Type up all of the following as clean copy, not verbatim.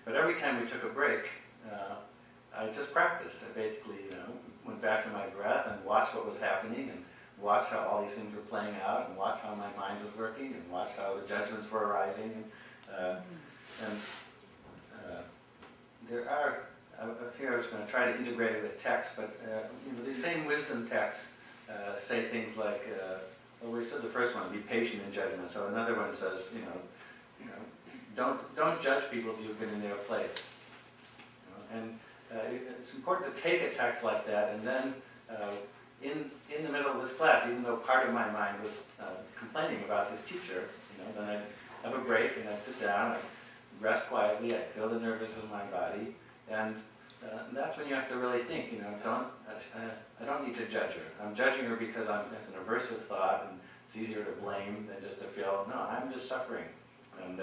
But every time we took a break, I just practiced. I basically, went back to my breath and watched what was happening, and watched how all these things were playing out, and watched how my mind was working, and watched how the judgments were arising. And there are, up here I was going to try to integrate it with text, but these same wisdom texts say things like, well, we said the first one, be patient in judgment. So another one says, don't judge people till you've been in their place. And it's important to take a text like that, and then in the middle of this class, even though part of my mind was complaining about this teacher, then I'd have a break and I'd sit down, I'd rest quietly, I'd feel the nerves in my body, and that's when you have to really think, I don't need to judge her. I'm judging her because it's an aversive thought, and it's easier to blame than just to feel, no, I'm just suffering. And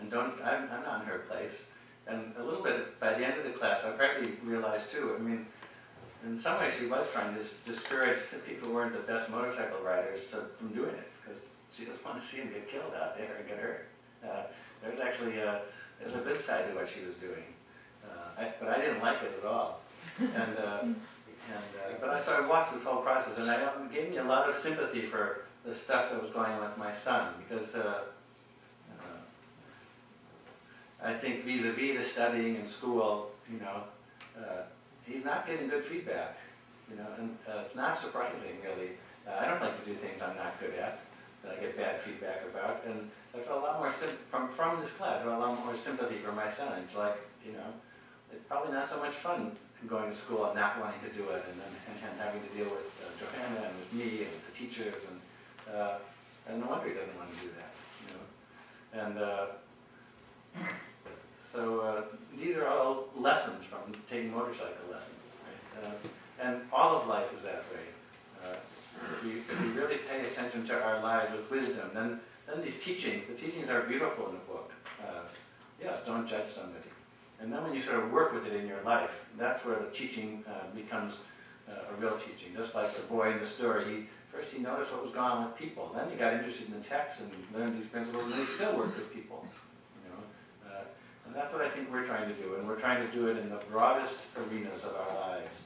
I'm not in her place. And a little bit, by the end of the class, I probably realized too, in some ways she was trying to discourage the people who weren't the best motorcycle riders from doing it, because she just wanted to see them get killed out there and get hurt. There's actually there's a good side to what she was doing, but I didn't like it at all. But I watched this whole process, and it gave me a lot of sympathy for the stuff that was going on with my son, because I think vis-a-vis the studying in school, he's not getting good feedback, and it's not surprising, really. I don't like to do things I'm not good at, that I get bad feedback about, and I felt a lot more, from this class, I felt a lot more sympathy for my son. It's like, it's probably not so much fun going to school and not wanting to do it, and having to deal with Johanna and with me and with the teachers, and no wonder he doesn't want to do that, And so these are all lessons from taking motorcycle lessons, right? And all of life is that way. If we really pay attention to our lives with wisdom, then these teachings, the teachings are beautiful in the book. Yes, don't judge somebody. And then when you sort of work with it in your life, that's where the teaching becomes a real teaching. Just like the boy in the story, first he noticed what was going on with people. Then he got interested in the text and learned these principles, and then he still worked with people. And that's what I think we're trying to do, and we're trying to do it in the broadest arenas of our lives.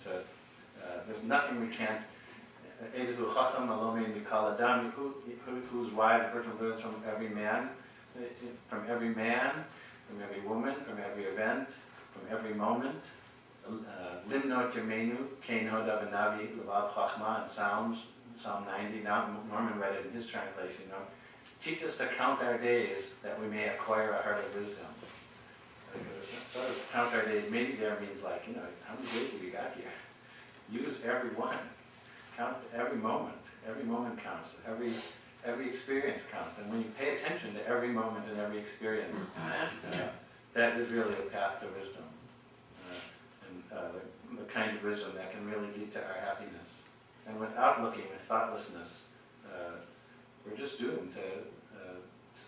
There's nothing we can't. Who's wise, a person learns from every man, from every woman, from every event, from every moment. Limnot Yemenu, Keino Davinavi, Levav Chachma, in Psalm 90. Now Norman read it in his translation. Teach us to count our days that we may acquire a heart of wisdom. Sort of count our days, maybe there means like, how many days have we got here? Use every one. Count every moment. Every moment counts. Every experience counts. And when you pay attention to every moment and every experience, that is really the path to wisdom. And the kind of wisdom that can really lead to our happiness. And without looking, with thoughtlessness, we're just doomed to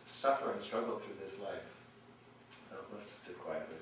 suffer and struggle through this life. Let's just sit quietly.